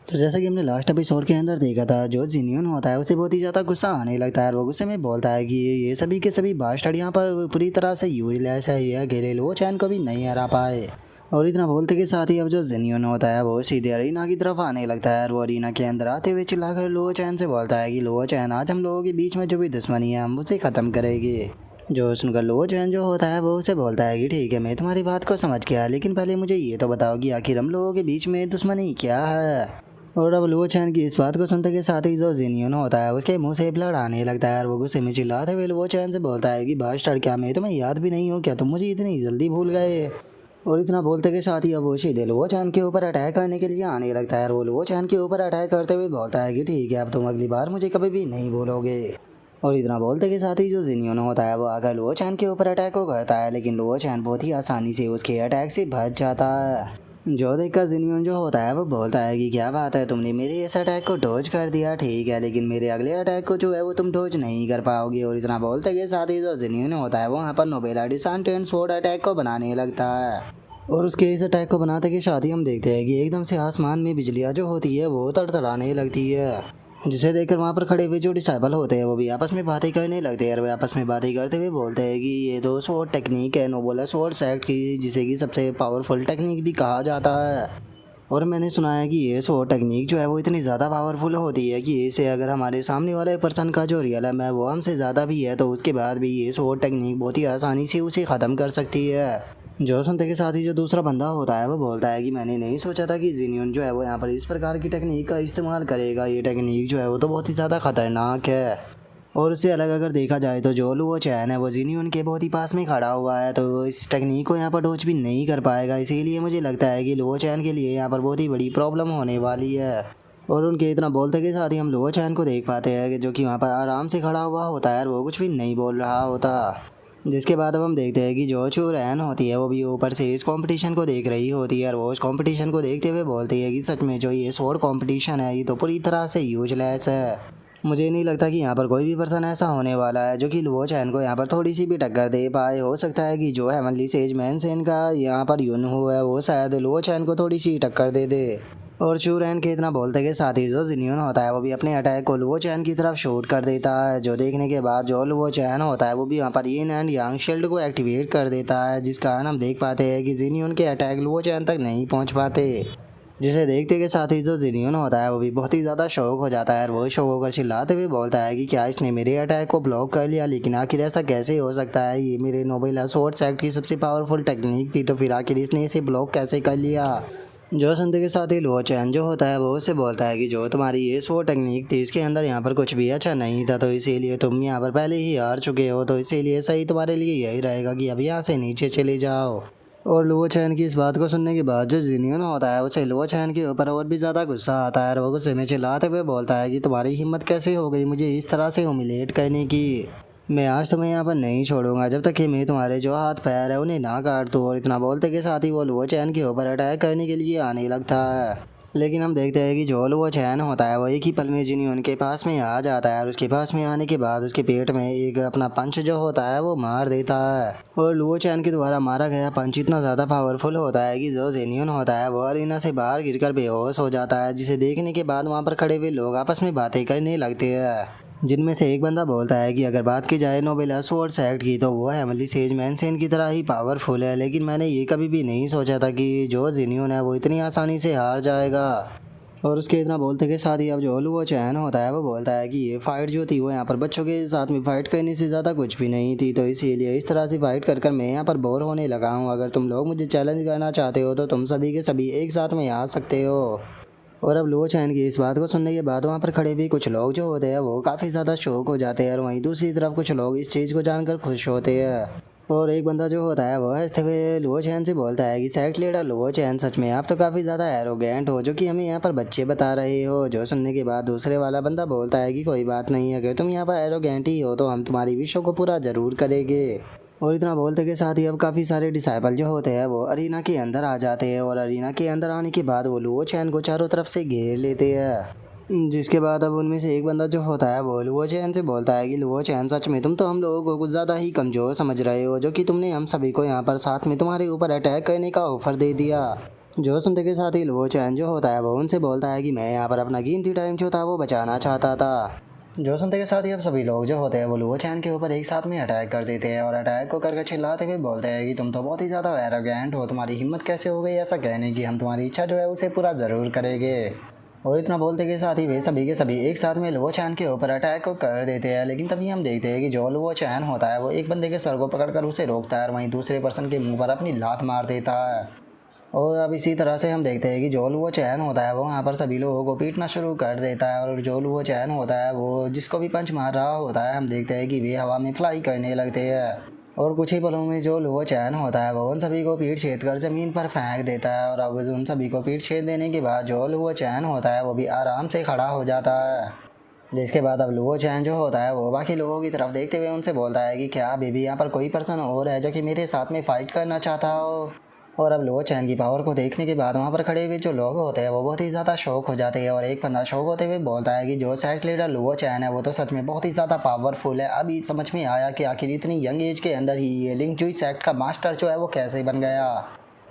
तो जैसा कि हमने लास्ट एपिसोड के अंदर देखा था, जो जिनियन होता है उसे बहुत ही ज़्यादा गुस्सा आने लगता है और वो गुस्से में बोलता है कि ये सभी के सभी बास्टर्ड यहाँ पर पूरी तरह से यूजलेस है, ये अकेले लो चैन को भी नहीं हरा पाए। और इतना बोलते के साथ ही अब जो जिनियन होता है वो सीधे अरीना की तरफ आने लगता है और वो अरीना के अंदर आते हुए चिल्लाकर लो चैन से बोलता है कि लो चैन, आज हम लोगों के बीच में जो भी दुश्मनी है हम उसे ख़त्म करेंगे। जो सुनकर लो चैन जो होता है वो उसे बोलता है कि ठीक है, मैं तुम्हारी बात को समझ गया, लेकिन पहले मुझे ये तो बताओ कि आखिर हम लोगों के बीच में दुश्मनी क्या है। और अब लुओ चैन की इस बात को सुनते के साथ ही जो जिनियन होता है उसके मुंह से ब्लड आने लगता है और वो गुस्से में चिल्लाते हुए लुओ चैन से बोलता है कि बास्टर्ड, क्या मैं तुम्हें याद भी नहीं हूँ क्या? तुम मुझे इतनी जल्दी भूल गए? और इतना बोलते के साथ ही अब वो सीधे लुओ चैन के ऊपर अटैक करने के लिए आने लगता है और वो लुओ चैन के ऊपर अटैक करते हुए बोलता है कि ठीक है, अब तुम अगली बार मुझे कभी भी नहीं भूलोगे। और इतना बोलते के साथ ही जो जिनियन होता है वो आकर लुओ चैन के ऊपर अटैक को करता है, लेकिन लुओ चैन बहुत ही आसानी से उसके अटैक से बच जाता है। जो देखकर जिनियन जो होता है वो बोलता है कि क्या बात है, तुमने मेरे इस अटैक को डॉज कर दिया, ठीक है, लेकिन मेरे अगले अटैक को जो है वो तुम डॉज नहीं कर पाओगे। और इतना बोलते के साथ ही जो जिनियन होता है वो वहाँ पर नोबेला डिसेंट एंड स्वॉर्ड अटैक को बनाने लगता है। और उसके इस अटैक को बनाते के साथ ही हम देखते हैं कि एकदम से आसमान में बिजलियाँ जो होती है वो तड़तड़ाने लगती है, जिसे देखकर वहाँ पर खड़े हुए जो डिसाइबल होते हैं वो भी आपस में बातें करने लगते हैं और वे आपस में बातें करते हुए बोलते हैं कि ये तो स्वॉर्ड टेक्निक है, नोबेला स्वॉर्ड सेक्ट की, जिसे कि सबसे पावरफुल टेक्निक भी कहा जाता है। और मैंने सुना है कि ये स्वॉर्ड टेक्निक जो है वो इतनी ज़्यादा पावरफुल होती है कि इसे अगर हमारे सामने वाले पर्सन का जो रियल है वो हमसे ज़्यादा भी है तो उसके बाद भी ये स्वॉर्ड टेक्निक बहुत ही आसानी से उसे ख़त्म कर सकती है। जो सुनते के साथ ही जो दूसरा बंदा होता है वो बोलता है कि मैंने नहीं सोचा था कि जिनियन जो है वो यहाँ पर इस प्रकार की टेक्निक का इस्तेमाल करेगा, ये टेक्निक जो है वो तो बहुत ही ज़्यादा खतरनाक है। और उससे अलग अगर देखा जाए तो जो लुओ चैन है वो जिनियन के बहुत ही पास में खड़ा हुआ है, तो वो इस टेक्निक को यहाँ पर डॉज भी नहीं कर पाएगा, इसीलिए मुझे लगता है कि लुओ चैन के लिए यहाँ पर बहुत ही बड़ी प्रॉब्लम होने वाली है। और उनके इतना बोलते के साथ ही हम लुओ चैन को देख पाते हैं कि जो कि वहाँ पर आराम से खड़ा हुआ होता है और वो कुछ भी नहीं बोल रहा होता। जिसके बाद अब हम देखते हैं कि जो चू रैन होती है वो भी ऊपर से इस कंपटीशन को देख रही होती है और वो इस कंपटीशन को देखते हुए बोलती है कि सच में जो ये स्वॉर्ड कंपटीशन है ये तो पूरी तरह से यूजलेस है। मुझे नहीं लगता कि यहाँ पर कोई भी पर्सन ऐसा होने वाला है जो कि लुओ चैन को यहाँ पर थोड़ी सी भी टक्कर दे पाए। हो सकता है कि जो हेवनली सेज मैनसेन का यहाँ पर यूनहो है वो शायद लुओ चैन को थोड़ी सी टक्कर दे दे। और चूरैन के इतना बोलते के साथ ही जो जिनियन होता है वो भी अपने अटैक को लुओ चैन की तरफ शूट कर देता है, जो देखने के बाद जो लुओ चैन होता है वो भी यहाँ पर यिन एंड यांग शील्ड को एक्टिवेट कर देता है, जिस कारण हम देख पाते हैं कि जिनियन के अटैक लुओ चैन तक नहीं पहुँच पाते। जिसे देखते के साथ ही जो जिनियन होता है वो भी बहुत ही ज़्यादा शौक हो जाता है और वो शौक होकर चिल्लाते हुए बोलता है कि क्या इसने मेरे अटैक को ब्लॉक कर लिया, लेकिन आखिर ऐसा कैसे हो सकता है, ये मेरे नोबेला स्वॉर्ड सेक्ट की सबसे पावरफुल टेक्निक थी, तो फिर आखिर इसने इसे ब्लॉक कैसे कर लिया। जो सुनते के साथ ही लुओ चैन जो होता है वो उससे बोलता है कि जो तुम्हारी ये स्वॉर्ड टेक्निक थी इसके अंदर यहाँ पर कुछ भी अच्छा नहीं था, तो इसीलिए तुम यहाँ पर पहले ही हार चुके हो, तो इसीलिए सही तुम्हारे लिए यही रहेगा कि अब यहाँ से नीचे चले जाओ। और लुओ चैन की इस बात को सुनने के बाद जो जिनियन होता है उसे लुओ चैन के ऊपर और भी ज़्यादा गुस्सा आता है और वो गुस्से में चिल्लाते हुए बोलता है कि तुम्हारी हिम्मत कैसे हो गई मुझे इस तरह से ह्यूमिलेट करने की। मैं आज तुम्हें यहाँ पर नहीं छोड़ूंगा जब तक कि मैं तुम्हारे जो हाथ पैर है उन्हें ना काट दूँ। और इतना बोलते के साथ ही वो लुओ चैन के ऊपर अटैक करने के लिए आने लगता है, लेकिन हम देखते हैं कि जो लुओ चैन होता है वो एक ही पल में जिनियन के पास में आ जाता है और उसके पास में आने के बाद उसके पेट में एक अपना पंच जो होता है वो मार देता है। और लुओ चैन के द्वारा मारा गया पंच इतना ज़्यादा पावरफुल होता है कि जो जिनियन होता है वो अरीना से बाहर गिरकर बेहोश हो जाता है, जिसे देखने के बाद वहाँ पर खड़े हुए लोग आपस में बातें करने लगते हैं, जिनमें से एक बंदा बोलता है कि अगर बात की जाए नोबेला स्वॉर्ड सेक्ट की तो वो हेवनली सेज मैनसेन की तरह ही पावरफुल है, लेकिन मैंने ये कभी भी नहीं सोचा था कि जो जिनियन है वो इतनी आसानी से हार जाएगा। और उसके इतना बोलते के साथ ही अब जो लुओ चैन होता है वो बोलता है कि ये फाइट जो थी वो यहाँ पर बच्चों के साथ में फाइट करने से ज़्यादा कुछ भी नहीं थी, तो इसीलिए इस तरह से फाइट कर कर मैं यहाँ पर बोर होने लगा हूँ। अगर तुम लोग मुझे चैलेंज करना चाहते हो तो तुम सभी के सभी एक साथ में आ सकते हो। और अब लुओ चैन की इस बात को सुनने के बाद वहाँ पर खड़े भी कुछ लोग जो होते हैं वो काफ़ी ज़्यादा शौक हो जाते हैं और वहीं दूसरी तरफ कुछ लोग इस चीज़ को जानकर खुश होते हैं। और एक बंदा जो होता है वो हंसते हुए लुओ चैन से बोलता है कि सेक्ट लीडर लुओ चैन, सच में आप तो काफ़ी ज़्यादा एरोगेंट हो जो कि हमें यहाँ पर बच्चे बता रहे हो। जो सुनने के बाद दूसरे वाला बंदा बोलता है कि कोई बात नहीं, अगर तुम यहाँ पर एरोगेंट ही हो तो हम तुम्हारी विशों को पूरा ज़रूर करेंगे। और इतना बोलते के साथ ही अब काफ़ी सारे डिसाइबल जो होते हैं वो अरीना के अंदर आ जाते हैं और अरीना के अंदर आने के बाद वो लुओ चैन को चारों तरफ से घेर लेते हैं। जिसके बाद अब उनमें से एक बंदा जो होता है वो लुओ चैन से बोलता है कि लुओ चैन, सच में तुम तो हम लोगों को कुछ ज़्यादा ही कमज़ोर समझ रहे हो, जो कि तुमने हम सभी को यहाँ पर साथ में तुम्हारे ऊपर अटैक करने का ऑफर दे दिया। जो सुनते के साथ ही लुओ चैन जो होता है वो उनसे बोलता है कि मैं यहाँ पर अपना कीमती टाइम जो था वो बचाना चाहता था। जो सुनते के साथ ही अब सभी लोग जो होते हैं वो लुओ चैन के ऊपर एक साथ में अटैक कर देते हैं और अटैक को करके चिल्लाते हुए बोलते हैं कि तुम तो बहुत ही ज़्यादा एरोगेंट हो, तुम्हारी हिम्मत कैसे हो गई ऐसा कहने की, हम तुम्हारी इच्छा जो है उसे पूरा ज़रूर करेंगे। और इतना बोलते के साथ ही वे सभी के सभी एक साथ में लुओ चैन के ऊपर अटैक को कर देते हैं। लेकिन तभी हम देखते हैं कि जो लुओ चैन होता है वो एक बंदे के सर को पकड़कर उसे रोकता है और वहीं दूसरे पर्सन के मुंह पर अपनी लात मार देता है। और अब इसी तरह से हम देखते हैं कि जो लुओ चैन होता है वो वहाँ पर सभी लोगों को पीटना शुरू कर देता है। और जो लुओ चैन होता है वो जिसको भी पंच मार रहा होता है हम देखते हैं कि वे हवा में फ्लाई करने लगते हैं। और कुछ ही पलों में जो लुओ चैन होता है वो उन सभी को पीठ छेद कर ज़मीन पर फेंक देता है। और अब उन सभी को पीठ छेद देने के बाद जो लुओ चैन होता है वो भी आराम से खड़ा हो जाता है। जिसके बाद अब लुओ चैन जो होता है वो बाकी लोगों की तरफ देखते हुए उनसे बोलता है कि क्या अभी भी यहाँ पर कोई पर्सन और है जो कि मेरे साथ में फ़ाइट करना चाहता हो। और अब लुओ चैन की पावर को देखने के बाद वहाँ पर खड़े हुए जो लोग होते हैं वो बहुत ही ज़्यादा शौक हो जाते हैं। और एक बंदा शौक होते हुए बोलता है कि जो सेक्ट लीडर लुओ चैन है वो तो सच में बहुत ही ज़्यादा पावरफुल है। अभी समझ में आया कि आखिर इतनी यंग एज के अंदर ही ये लिंग जुई सेक्ट का मास्टर जो है वो कैसे बन गया।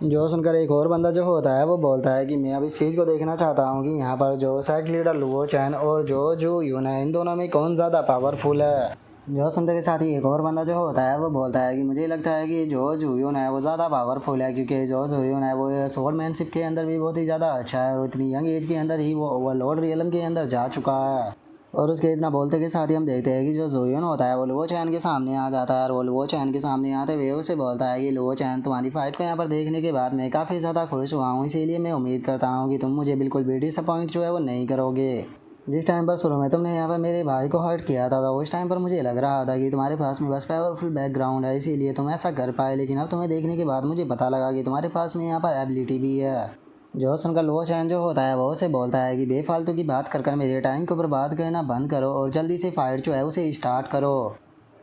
जो सुनकर एक और बंदा जो होता है वो बोलता है कि मैं अब इस चीज़ को देखना चाहता हूँ कि यहाँ पर जो सेक्ट लीडर लुओ चैन और जो जू यून है इन दोनों में कौन ज़्यादा पावरफुल है। जो सुनते के साथ ही एक और बंदा जो होता है वो बोलता है कि मुझे लगता है कि जो जुयून है वो ज़्यादा पावरफुल है, क्योंकि जो जुयून है वो स्वॉर्डमैनशिप के अंदर भी बहुत ही ज़्यादा अच्छा है और इतनी यंग एज के अंदर ही वो ओवरलॉर्ड रियलम के अंदर जा चुका है। और उसके इतना बोलते के साथ ही हम देखते हैं कि जो जुयून होता है वो लुओ चैन के सामने आ जाता है। और वो लुओ चैन के सामने आते हुए उसे बोलता है कि लुओ चैन, तुम्हारी फाइट को यहाँ पर देखने के बाद मैं काफ़ी ज़्यादा खुश हुआ हूँ, इसीलिए मैं उम्मीद करता हूँ कि तुम मुझे बिल्कुल भी डिसअपॉइंट जो है वो नहीं करोगे। जिस टाइम पर शुरू में तुमने यहाँ पर मेरे भाई को हर्ट किया था तो उस टाइम पर मुझे लग रहा था कि तुम्हारे पास में बस पावरफुल बैकग्राउंड है इसीलिए तुम ऐसा कर पाए, लेकिन अब तुम्हें देखने के बाद मुझे पता लगा कि तुम्हारे पास में यहाँ पर एबिलिटी भी है। जो सुनकर लुओ चैन जो होता है वो उसे बोलता है कि बेफालतू की बात कर मेरे टाइम को बर्बाद करना बंद करो और जल्दी से फाइट जो है उसे स्टार्ट करो।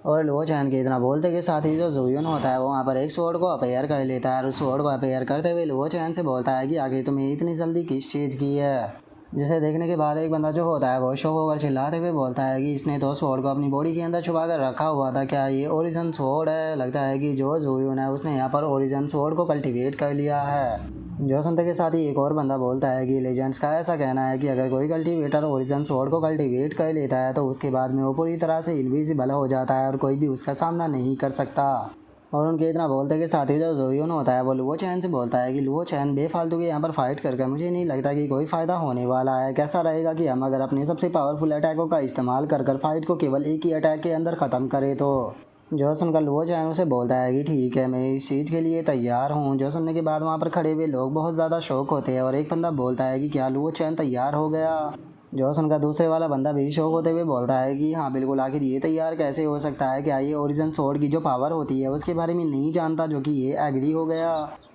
और लुओ चैन के इतना बोलते के साथ ही जो जुयून होता है वो वहाँ पर एक स्वॉर्ड को अपेयर कर लेता है और उस स्वॉर्ड को अपेयर करते हुए लुओ चैन से बोलता है कि आगे तुम्हें इतनी जल्दी किस चीज़ की है। जिसे देखने के बाद एक बंदा जो होता है वो शौक होकर चिल्लाते हुए बोलता है कि इसने तो स्वॉर्ड को अपनी बॉडी के अंदर छुपा कर रखा हुआ था, क्या ये ओरिजिन स्वॉर्ड है। लगता है कि जो जुयून है उसने यहाँ पर ओरिजिन स्वॉर्ड को कल्टीवेट कर लिया है। जो सुनते के साथ ही एक और बंदा बोलता है कि लेजेंड्स का ऐसा कहना है कि अगर कोई कल्टीवेटर ओरिजिन स्वॉर्ड को कल्टीवेट कर लेता है तो उसके बाद में वो पूरी तरह से इनविजिबल हो जाता है और कोई भी उसका सामना नहीं कर सकता। और उनके इतना बोलते के साथ ही जो जोयून होता है वो लुओ चैन से बोलता है कि लुओ चैन बेफालतू के यहाँ पर फाइट करके मुझे नहीं लगता कि कोई फ़ायदा होने वाला है। कैसा रहेगा कि हम अगर अपने सबसे पावरफुल अटैकों का इस्तेमाल कर फाइट को केवल एक ही अटैक के अंदर ख़त्म करें। तो जो सुनकर लुओ चैन उसे बोलता है कि ठीक है, मैं इस चीज़ के लिए तैयार हूँ। जो सुनने के बाद वहाँ पर खड़े हुए लोग बहुत ज़्यादा शौक होते हैं और एक बंदा बोलता है कि क्या लुओ चैन तैयार हो गया। जो सुनकर दूसरे वाला बंदा भी शौक होते हुए बोलता है कि हाँ बिल्कुल, आखिर ये तैयार कैसे हो सकता है, क्या ये ओरिजिन स्वॉर्ड की जो पावर होती है उसके बारे में नहीं जानता, जो कि ये एग्री हो गया।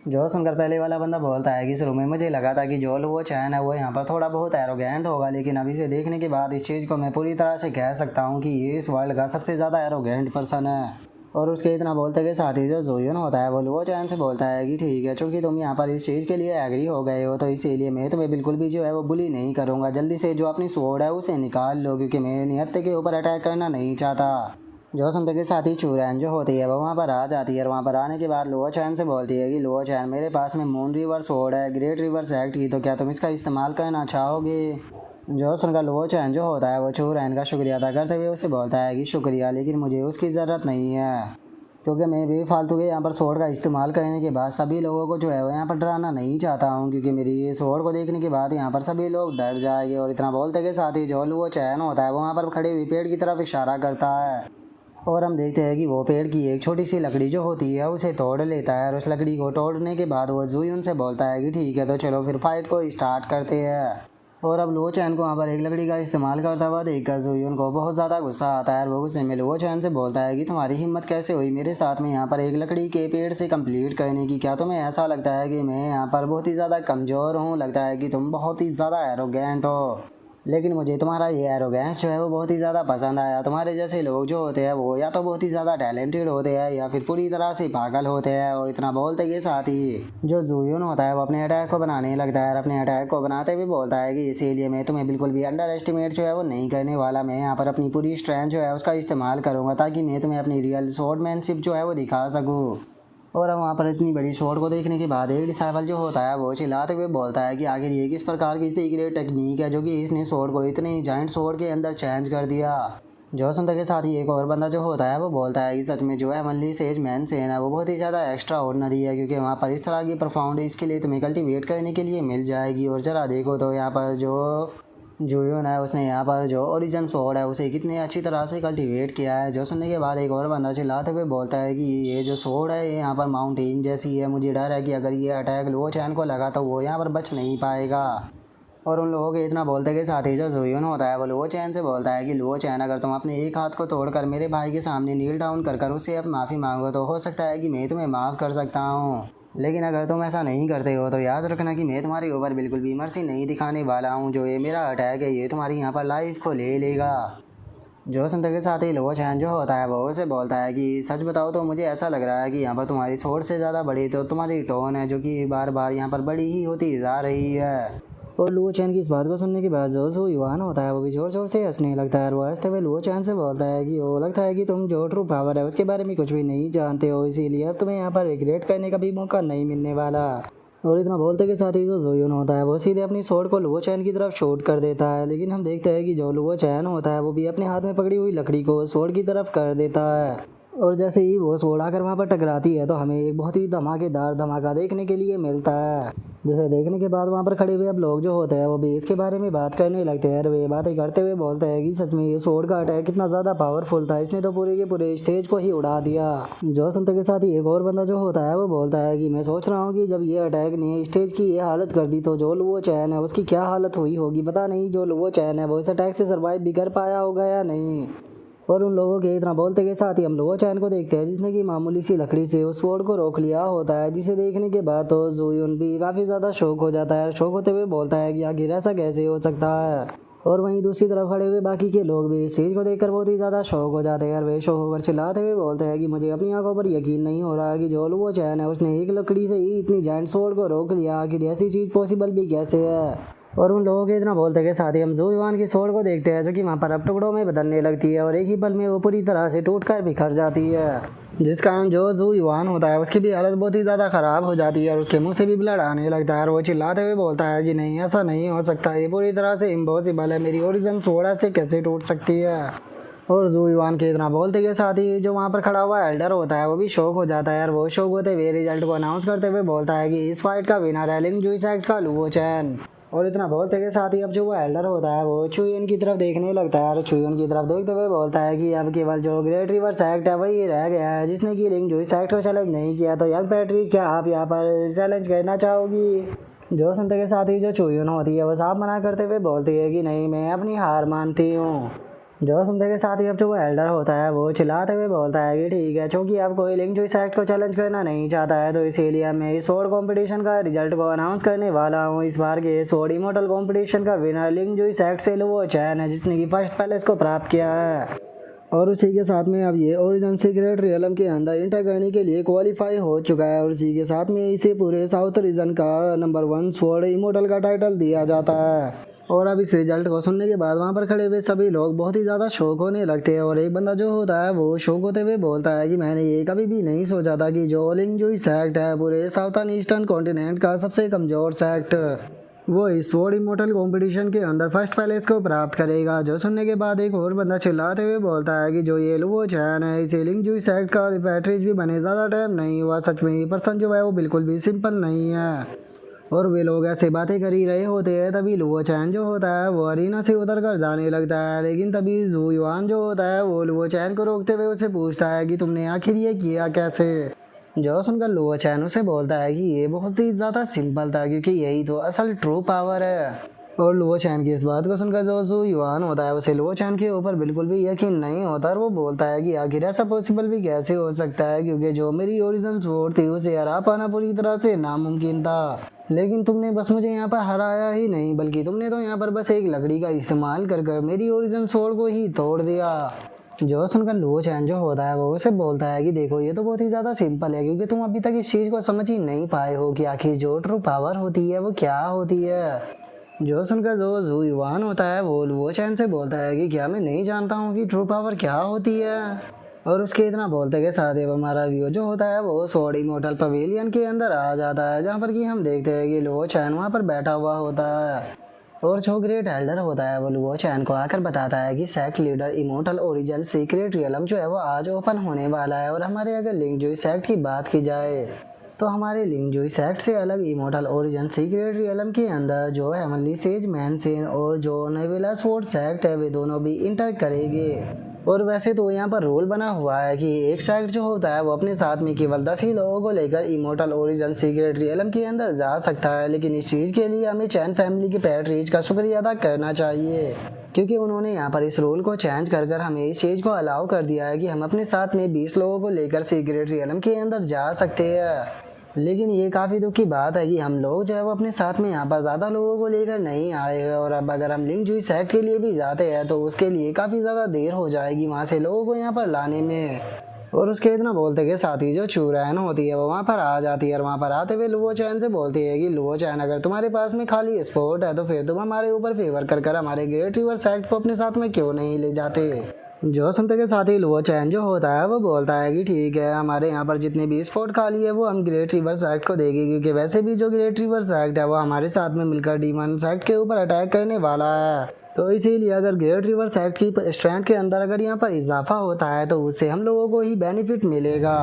जो सुनकर पहले वाला बंदा बोलता है कि शुरू में मुझे लगा था कि जो लुओ चैन है वो यहाँ पर थोड़ा बहुत एरोगेंट होगा, लेकिन अभी से देखने के बाद इस चीज़ को मैं पूरी तरह से कह सकता हूँ कि ये इस वर्ल्ड का सबसे ज़्यादा एरोगेंट पर्सन है। और उसके इतना बोलते के साथ ही जो जोयून होता है वो लुओ चैन से बोलता है कि ठीक है, चूँकि तुम यहाँ पर इस चीज़ के लिए एग्री हो गए हो तो इसीलिए मैं तुम्हें बिल्कुल भी जो है वो बुली नहीं करूँगा। जल्दी से जो अपनी स्वॉर्ड है उसे निकाल लो, क्योंकि मैं निहत्ते के ऊपर अटैक करना नहीं चाहता। जो सुनते के साथ ही चूरैन जो होती है वो वहाँ पर आ जाती है और वहाँ पर आने के बाद लुओ चैन से बोलती है कि लुओ चैन, मेरे पास में मून रिवर स्वॉर्ड है ग्रेट रिवर सेक्ट की, तो क्या तुम इसका इस्तेमाल करना चाहोगे। जो सुनकर लुओ चैन जो होता है वो चूरैन का शुक्रिया अदा करते हुए उसे बोलता है कि शुक्रिया, लेकिन मुझे उसकी ज़रूरत नहीं है, क्योंकि मैं बेफालतू के यहाँ पर स्वॉर्ड का इस्तेमाल करने के बाद सभी लोगों को जो है वो यहाँ पर डराना नहीं चाहता हूँ, क्योंकि मेरी ये स्वॉर्ड को देखने के बाद यहाँ पर सभी लोग डर जाएंगे। और इतना बोलते के साथ ही जो लुओ चैन होता है वो वहाँ पर खड़े हुए पेड़ की तरफ इशारा करता है और हम देखते हैं कि वो पेड़ की एक छोटी सी लकड़ी जो होती है उसे तोड़ लेता है। और उस लकड़ी को तोड़ने के बाद वो जुयून से बोलता है कि ठीक है, तो चलो फिर फाइट को स्टार्ट करते हैं। और अब लुओ चैन को वहाँ पर एक लकड़ी का इस्तेमाल करता हुआ देखकर जुयून को बहुत ज़्यादा गुस्सा आता है और वो गुस्से में लुओ चैन से बोलता है कि तुम्हारी हिम्मत कैसे हुई मेरे साथ में यहाँ पर एक लकड़ी के पेड़ से कंप्लीट करने की। क्या तुम्हें ऐसा लगता है कि मैं यहाँ पर बहुत ही ज़्यादा कमज़ोर हूँ। लगता है कि तुम बहुत ही ज़्यादा एरोगेंट हो, लेकिन मुझे तुम्हारा ये एरोगेंस जो है वो बहुत ही ज़्यादा पसंद आया। तुम्हारे जैसे लोग जो होते हैं वो या तो बहुत ही ज़्यादा टैलेंटेड होते हैं या फिर पूरी तरह से पागल होते हैं। और इतना बोलते के साथ ही जो जुयून होता है वो अपने अटैक को बनाने लगता है और अपने अटैक को बनाते हुए बोलता है कि इसीलिए मैं तुम्हें बिल्कुल भी अंडर एस्टिमेट जो है वो नहीं करने वाला। मैं यहाँ पर अपनी पूरी स्ट्रेंथ जो है उसका इस्तेमाल करूँगा ताकि मैं तुम्हें अपनी रियल स्वॉर्डमैनशिप जो है वो दिखा सकूँ। और अब वहाँ पर इतनी बड़ी शॉट को देखने के बाद एक डिसाइबल जो होता है वो चिल्लाते हुए बोलता है कि आखिर ये किस प्रकार की सीक्रेट टेक्निक है जो कि इसने शॉट को इतने जाइंट शॉट के अंदर चेंज कर दिया। जो सुनते के साथ ही एक और बंदा जो होता है वो बोलता है कि सच में जो एमनली सेज मैन सेन है वो बहुत ही ज़्यादा एक्स्ट्रा ऑर्डिनरी है, क्योंकि वहाँ पर इस तरह की परफॉर्मेंस इसके लिए तुम्हें कल्टीवेट करने के लिए मिल जाएगी। और ज़रा देखो तो यहाँ पर जो जुयोन है उसने यहाँ पर जो ओरिजिन स्वॉर्ड है उसे कितने अच्छी तरह से कल्टीवेट किया है। जो सुनने के बाद एक और बंदा चिल्लाते हुए बोलता है कि ये जो स्वॉर्ड है ये यहाँ पर माउंटेन जैसी है, मुझे डर है कि अगर ये अटैक लो चैन को लगा तो वो यहाँ पर बच नहीं पाएगा। और उन लोगों के इतना बोलते के साथ ही जो जुयोन होता है वो लो चैन से बोलता है कि लो चैन, अगर तुम अपने एक हाथ को तोड़कर मेरे भाई के सामने नील डाउन कर उससे अब माफ़ी मांगो तो हो सकता है कि मैं तुम्हें माफ़ कर सकता हूँ, लेकिन अगर तुम ऐसा नहीं करते हो तो याद रखना कि मैं तुम्हारे ऊपर बिल्कुल भी मर्जी नहीं दिखाने वाला हूँ। जो ये मेरा अटैक है ये तुम्हारी यहाँ पर लाइफ को ले लेगा। जो सुनते के साथ ही लो चैन जो होता है वो उसे बोलता है कि सच बताओ तो मुझे ऐसा लग रहा है कि यहाँ पर तुम्हारी सोच से ज़्यादा बड़ी तो तुम्हारी टोन है, जो कि बार बार यहाँ पर बड़ी ही होती जा रही है। और लुओ चैन की इस बात को सुनने के बाद जो युवान होता है वो भी जोर जोर से हंसने लगता है। और वो हंसते हुए लुओ चैन से बोलता है कि वो लगता है कि तुम जो ट्रू पावर है उसके बारे में कुछ भी नहीं जानते हो, इसीलिए अब तुम्हें यहाँ पर रिग्रेट करने का भी मौका नहीं मिलने वाला। और इतना बोलते के साथ ही जो जोयोन होता है वो सीधे अपनी स्वॉर्ड को लुओ चैन की तरफ शूट कर देता है, लेकिन हम देखते हैं कि जो लुओ चैन होता है वो भी अपने हाथ में पकड़ी हुई लकड़ी को स्वॉर्ड की तरफ कर देता है। और जैसे ही वो स्वॉर्ड आकर वहाँ पर टकराती है तो हमें एक बहुत ही धमाकेदार धमाका देखने के लिए मिलता है, जिसे देखने के बाद वहाँ पर खड़े हुए अब लोग जो होते हैं वो भी इसके बारे में बात करने लगते हैं। वे बातें करते हुए बोलते हैं कि सच में ये स्वॉर्ड का अटैक कितना ज़्यादा पावरफुल था, इसने तो पूरे के पूरे स्टेज को ही उड़ा दिया। जो सुनते के साथ ही एक और बंदा जो होता है वो बोलता है कि मैं सोच रहा हूँ कि जब ये अटैक ने स्टेज की ये हालत कर दी तो जो लुओ चैन है उसकी क्या हालत हुई होगी, पता नहीं जो लुओ चैन है वो इस अटैक से सर्वाइव भी कर पाया होगा या नहीं। और उन लोगों के इतना बोलते के साथ ही हम लुओ चैन को देखते हैं जिसने कि मामूली सी लकड़ी से उस स्वॉर्ड को रोक लिया होता है, जिसे देखने के बाद तो जुयोन भी काफ़ी ज़्यादा शौक हो जाता है। शौक होते हुए बोलता है कि आखिर ऐसा कैसे हो सकता है। और वहीं दूसरी तरफ खड़े हुए बाकी के लोग भी इस चीज़ को देखकर बहुत ही ज़्यादा शौक हो जाते हैं। और वे शौक होकर चिल्लाते हुए बोलते हैं कि मुझे अपनी आंखों पर यकीन नहीं हो रहा कि जो लुओ चैन है उसने एक लकड़ी से ही इतनी जायंट स्वॉर्ड को रोक लिया, आखिर ऐसी चीज़ पॉसिबल भी कैसे है। और उन लोगों के इतना बोलते के साथ ही हम जुयोन की स्वॉर्ड को देखते हैं जो कि वहाँ पर अब टुकड़ों में बदलने लगती है और एक ही पल में वो पूरी तरह से टूटकर बिखर जाती है, जिस कारण जो जुयोन होता है उसकी भी हालत बहुत ही ज़्यादा ख़राब हो जाती है और उसके मुंह से भी ब्लड आने लगता है। और वो चिल्लाते हुए बोलता है कि नहीं, ऐसा नहीं हो सकता, ये पूरी तरह से इम्पॉसिबल है, मेरी ओरिजिन स्वॉर्ड से कैसे टूट सकती है। और जुयोन के इतना बोलते के साथ ही जो वहाँ पर खड़ा हुआ एल्डर होता है वो भी शौक हो जाता है। और वो शौक होते हुए रिजल्ट को अनाउंस करते हुए बोलता है कि इस फाइट का विनर है लिंग जुई सैक्ट का लुओ चैन। और इतना बोलते के साथ ही अब जो वो एल्डर होता है वो चुयोन की तरफ देखने लगता है और चुयोन की तरफ देखते हुए बोलता है कि अब केवल जो ग्रेट रिवर सैक्ट है वही रह गया है जिसने कि लिंग जुई सैक्ट को चैलेंज नहीं किया। तो यंग पैट्रिक, क्या आप यहाँ पर चैलेंज करना चाहोगी। जो सुनते के साथ ही जो चुयोन होती है वो साफ मना करते हुए बोलती है कि नहीं, मैं अपनी हार मानती हूँ। जो सुनते के साथ ही अब जो वो एल्डर होता है वो चिल्लाते हुए बोलता है कि ठीक है, क्योंकि अब कोई लिंग जुई सैक्ट को चैलेंज करना नहीं चाहता है तो इसीलिए मैं इस स्वॉर्ड कंपटीशन का रिजल्ट को अनाउंस करने वाला हूँ। इस बार के स्वॉर्ड इमॉर्टल कंपटीशन का विनर लिंग जुई सैक्ट से लुओ चैन है, जिसने कि फर्स्ट पैलेस को प्राप्त किया है। और उसी के साथ में अब ये ओरिजिन सीक्रेट रियलम के अंदर इंटर करने के लिए क्वालिफाई हो चुका है और उसी के साथ में इसे पूरे साउथ रीजन का नंबर 1 स्वॉर्ड इमॉर्टल का टाइटल दिया जाता है। और अब इस रिजल्ट को सुनने के बाद वहाँ पर खड़े हुए सभी लोग बहुत ही ज़्यादा शौक होने लगते हैं। और एक बंदा जो होता है वो शौक होते हुए बोलता है कि मैंने ये कभी भी नहीं सोचा था कि जो लिंग जुई सैक्ट है पूरे साउथर्न ईस्टर्न कॉन्टिनेंट का सबसे कमज़ोर सैक्ट वो इस स्वॉर्ड इमॉर्टल कंपटीशन के अंदर फर्स्ट पैलेस को प्राप्त करेगा। जो सुनने के बाद एक और बंदा चिल्लाते हुए बोलता है कि जो ये लुओ चैन है इसे लिंग जुई सैक्ट का पैट्रिज भी बने ज़्यादा टाइम नहीं हुआ। सच में ये पर्सन जो है वो बिल्कुल भी सिंपल नहीं है। और वे लोग ऐसे बातें कर ही रहे होते हैं तभी लुओ चैन जो होता है वो अरीना से उतर कर जाने लगता है, लेकिन तभी जुयोन जो होता है वो लुओ चैन को रोकते हुए उसे पूछता है कि तुमने आखिर ये किया कैसे। जो सुनकर लुओ चैन उसे बोलता है कि ये बहुत ही ज़्यादा सिंपल था, क्योंकि यही तो असल ट्रू पावर है। और लुओ चैन की इस बात को सुनकर जो जुयोन होता है उसे लुओ चैन के ऊपर बिल्कुल भी यकीन नहीं होता और वो बोलता है कि आखिर ऐसा पॉसिबल भी कैसे हो सकता है, क्योंकि जो मेरी ओरिजिन स्वॉर्ड थी उसे हरा पाना पूरी तरह से नामुमकिन था। लेकिन तुमने बस मुझे यहाँ पर हराया ही नहीं बल्कि तुमने तो यहाँ पर बस एक लकड़ी का इस्तेमाल कर मेरी ओरिजिन स्वॉर्ड को ही तोड़ दिया। जो सुनकर लुओ चैन जो होता है वो उसे बोलता है कि देखो ये तो बहुत ही ज़्यादा सिंपल है, क्योंकि तुम अभी तक इस चीज़ को समझ ही नहीं पाए हो कि आखिर जो ट्रू पावर होती है वो क्या होती है। जो सुनकर जो जुयोन होता है वो लुओ चैन से बोलता है कि क्या मैं नहीं जानता हूँ कि ट्रू पावर क्या होती है। और उसके इतना बोलते के साथ ही अब हमारा व्यू जो होता है वो स्वॉर्ड इमोर्टल पवेलियन के अंदर आ जाता है, जहाँ पर कि हम देखते हैं कि लुओ चैन वहाँ पर बैठा हुआ होता है। और जो ग्रेट एल्डर होता है वो लुओ चैन को आकर बताता है कि sect leader immortal origin secret realm जो है वो आज ओपन होने वाला है। और हमारे अगर लिंकजुई सेक्ट की बात की जाए तो हमारे लिंकजुई सेक्ट से अलग इमोर्टल ओरिजिन सीक्रेट रियलम के अंदर जो हेवनली सेज मैनसिन और जो नेविला स्वॉर्ड सेक्ट है वे दोनों भी इंटर करेंगे। और वैसे तो यहाँ पर रूल बना हुआ है कि एक सेक्ट जो होता है वो अपने साथ में केवल 10 ही लोगों को लेकर इमोर्टल ओरिजिन सीक्रेट रियलम के अंदर जा सकता है। लेकिन इस चीज़ के लिए हमें चैन फैमिली के पैट्रिज का शुक्रिया अदा करना चाहिए, क्योंकि उन्होंने यहाँ पर इस रूल को चेंज कर कर हमें इस चीज़ को अलाउ कर दिया है कि हम अपने साथ में 20 लोगों को लेकर सीक्रेट रियलम के अंदर जा सकते हैं। लेकिन ये काफ़ी दुख की बात है कि हम लोग जो है वो अपने साथ में यहाँ पर ज़्यादा लोगों को लेकर नहीं आए हैं। और अब अगर हम लिंकजुई सेक्ट के लिए भी जाते हैं तो उसके लिए काफ़ी ज़्यादा देर हो जाएगी वहाँ से लोगों को यहाँ पर लाने में। और उसके इतना बोलते के साथ ही जो चूरैन होती है वो वहाँ पर आ जाती है और वहाँ पर आते हुए लुओ चैन से बोलती है कि लुओ चैन अगर तुम्हारे पास में खाली स्पोर्ट है तो फिर तुम हमारे ऊपर फेवर कर कर हमारे ग्रेट रिवर सेक्ट को अपने साथ में क्यों नहीं ले जाते। जो सुनते के साथ ही लुओ चैन जो होता है वो बोलता है कि ठीक है, हमारे यहाँ पर जितने भी स्पॉट खाली है वो हम ग्रेट रिवर सेक्ट को देंगे, क्योंकि वैसे भी जो ग्रेट रिवर सेक्ट है वो हमारे साथ में मिलकर डीमन सेक्ट के ऊपर अटैक करने वाला है। तो इसीलिए अगर ग्रेट रिवर सेक्ट की स्ट्रेंथ के अंदर अगर यहाँ पर इजाफा होता है तो उससे हम लोगों को ही बेनिफिट मिलेगा।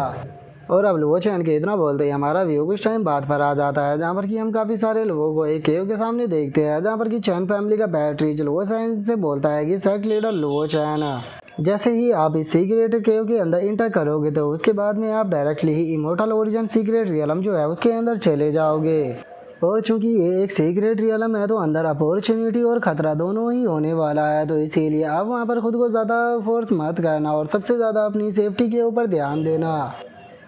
और अब लुओ चैन के इतना बोलते ही हमारा व्यू कुछ टाइम बाद पर आ जाता है, जहाँ पर कि हम काफ़ी सारे लोगों को एक केव के सामने देखते हैं, जहाँ पर कि चैन फैमिली का बैटरी जो लुओ चैन से बोलता है कि सेक्ट लीडर लुओ चैन है। जैसे ही आप इस सीक्रेट केव के अंदर इंटर करोगे तो उसके बाद में आप डायरेक्टली ही इमोर्टल ओरिजिन सीक्रेट रियलम जो है उसके अंदर चले जाओगे। और चूंकि ये एक सीक्रेट रियलम है तो अंदर अपॉर्चुनिटी और खतरा दोनों ही होने वाला है, तो इसीलिए आप वहाँ पर खुद को ज़्यादा फोर्स मत करना और सबसे ज़्यादा अपनी सेफ्टी के ऊपर ध्यान देना।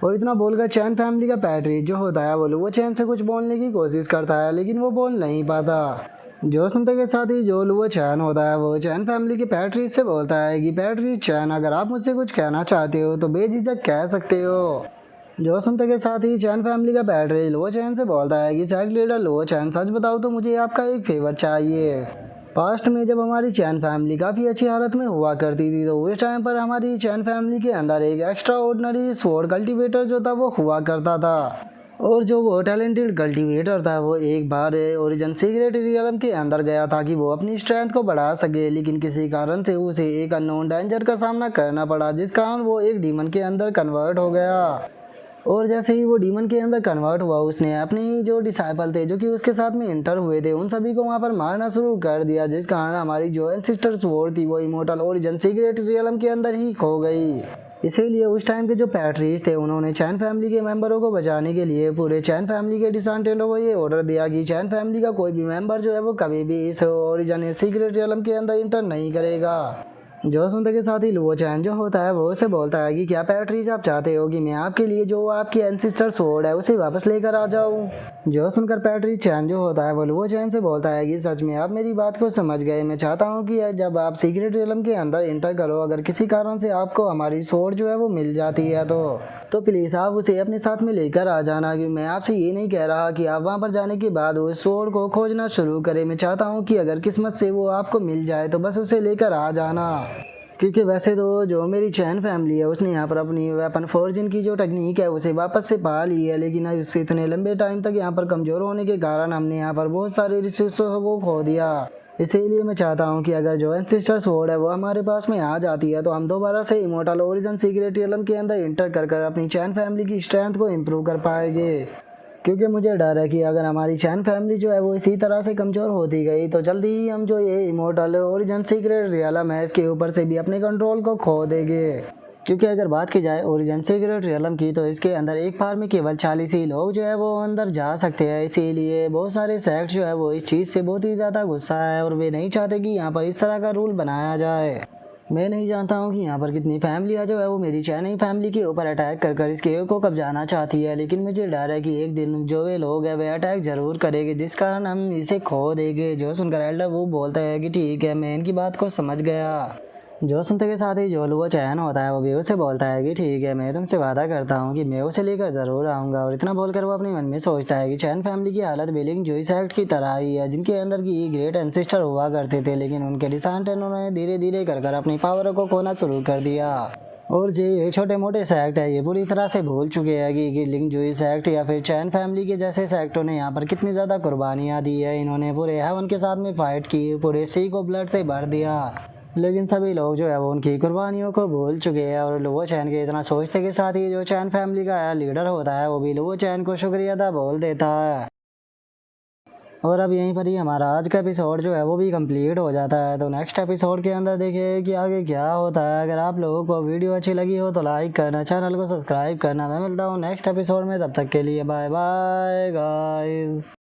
और इतना बोलकर चैन फैमिली का पैट्री जो होता है वो लुओ चैन से कुछ बोलने की कोशिश करता है, लेकिन वो बोल नहीं पाता। जो सुनते के साथ ही जो लुओ चैन होता है वो चैन फैमिली की पैट्री से बोलता है कि पैट्री चैन अगर आप मुझसे कुछ कहना चाहते हो तो बेझिझक कह सकते हो। जो सुनते के साथ ही चैन फैमिली का पैट्री लुओ चैन से बोलता है कि सेक्ट लीडर लुओ चैन, सच बताओ तो मुझे आपका एक फेवर चाहिए। पास्ट में जब हमारी चैन फैमिली काफ़ी अच्छी हालत में हुआ करती थी तो उस टाइम पर हमारी चैन फैमिली के अंदर एक एक्स्ट्रा ऑर्डिनरी स्वॉर्ड कल्टिवेटर जो था वो हुआ करता था। और जो वो टैलेंटेड कल्टिवेटर था वो एक बार ओरिजिन सीक्रेट रियलम के अंदर गया था कि वो अपनी स्ट्रेंथ को बढ़ा सके, लेकिन किसी कारण से उसे एक अननोन डेंजर का सामना करना पड़ा, जिस कारण वो एक डीमन के अंदर कन्वर्ट हो गया। और जैसे ही वो डीमन के अंदर कन्वर्ट हुआ उसने अपने ही जो डिसाइपल थे जो कि उसके साथ में इंटर हुए थे उन सभी को वहाँ पर मारना शुरू कर दिया, जिस कारण हमारी जो एंसेस्टर स्वॉर्ड थी वो इमोर्टल ओरिजिन सीक्रेट रियलम के अंदर ही खो गई। इसीलिए उस टाइम के जो पैट्रीज थे उन्होंने चैन फैमिली के मेंबरों को बचाने के लिए पूरे चैन फैमिली के डिसेंडेंटों को ये ऑर्डर दिया कि चैन फैमिली का कोई भी मेंबर जो है वो कभी भी इस ओरिजिन सीक्रेट रियलम के अंदर इंटर नहीं करेगा। जो सुनते के साथ ही लुओ चैन जो होता है वो उसे बोलता है कि क्या पैट्रीज आप चाहते हो कि मैं आपके लिए जो आपकी एंसेस्टर स्वॉर्ड है उसे वापस लेकर आ जाऊं। जो सुनकर पैट्रीज चैन जो होता है वो लुओ चैन से बोलता है कि सच में आप मेरी बात को समझ गए, मैं चाहता हूं कि जब आप सीक्रेट रियलम के अंदर इंटर करो अगर किसी कारण से आपको हमारी स्वॉर्ड जो है वो मिल जाती है तो प्लीज़ आप उसे अपने साथ में लेकर आ जाना। कि मैं आपसे ये नहीं कह रहा कि आप वहाँ पर जाने के बाद उस स्वॉर्ड को खोजना शुरू करें, मैं चाहता हूँ कि अगर किस्मत से वो आपको मिल जाए तो बस उसे लेकर आ जाना। क्योंकि वैसे तो जो मेरी चैन फैमिली है उसने यहाँ पर अपनी वेपन फोर्जिंग की जो टेक्निक है उसे वापस से पा ली है, लेकिन अब इससे इतने लंबे टाइम तक यहाँ पर कमज़ोर होने के कारण हमने यहाँ पर बहुत सारे रिसोर्सों को खो दिया। इसीलिए मैं चाहता हूँ कि अगर जो एंसेस्टर स्वॉर्ड है वो हमारे पास में आ जाती है तो हम दोबारा से इमोर्टल ओरिजिन सीक्रेट रियलम के अंदर इंटर कर अपनी चैन फैमिली की स्ट्रेंथ को इम्प्रूव कर पाएंगे। क्योंकि मुझे डर है कि अगर हमारी चैन फैमिली जो है वो इसी तरह से कमज़ोर होती गई तो जल्दी ही हम जो ये इमोर्टल ओरिजिन सीक्रेट रियलम है इसके ऊपर से भी अपने कंट्रोल को खो देंगे। क्योंकि अगर बात की जाए ओरिजिन सीक्रेट रियलम की तो इसके अंदर एक बार में केवल 40 ही लोग जो है वो अंदर जा सकते हैं। इसीलिए बहुत सारे सेक्ट जो है वो इस चीज़ से बहुत ही ज़्यादा गुस्सा है और वे नहीं चाहते कि यहाँ पर इस तरह का रूल बनाया जाए। मैं नहीं जानता हूँ कि यहाँ पर कितनी फैमिलियाँ जो है वो मेरी चाइनीज फैमिली के ऊपर अटैक कर इस केव को कब्जाना चाहती है, लेकिन मुझे डर है कि एक दिन जो वे लोग हैं वे अटैक ज़रूर करेंगे जिस कारण हम इसे खो देंगे। जो सुनकर एल्डर वो बोलता है कि ठीक है, मैं इनकी बात को समझ गया। जो सुनते के साथ ही जो लुओ चैन होता है वो भी उसे बोलता है कि ठीक है, मैं तुमसे वादा करता हूँ कि मैं उसे लेकर ज़रूर आऊँगा। और इतना बोलकर वो अपने मन में सोचता है कि चैन फैमिली की हालत बिलिंग जोई सेक्ट की तरह ही है, जिनके अंदर की ग्रेट एंसेस्टर हुआ करते थे, लेकिन उन्होंने धीरे धीरे कर अपनी पावर को खोना शुरू कर दिया। और जो ये छोटे मोटे सेक्ट है ये पूरी तरह से भूल चुके हैं कि लिंग जुई सेक्ट या फिर चैन फैमिली के जैसे सेक्टों ने यहाँ पर कितनी ज़्यादा कुर्बानियाँ दी है। इन्होंने पूरे हेवन के साथ में फाइट की, पूरे सी को ब्लड से भर दिया, लेकिन सभी लोग जो है वो उनकी कुर्बानियों को भूल चुके हैं। और लुओ चैन के इतना सोचते के साथ ही जो चैन फैमिली का लीडर होता है वो भी लुओ चैन को शुक्रिया अदा बोल देता है। और अब यहीं पर ही हमारा आज का एपिसोड जो है वो भी कंप्लीट हो जाता है। तो नेक्स्ट एपिसोड के अंदर देखिए कि आगे क्या होता है। अगर आप लोगों को वीडियो अच्छी लगी हो तो लाइक करना, चैनल को सब्सक्राइब करना। मैं मिलता हूँ नेक्स्ट एपिसोड में, तब तक के लिए बाय बाय गाइस।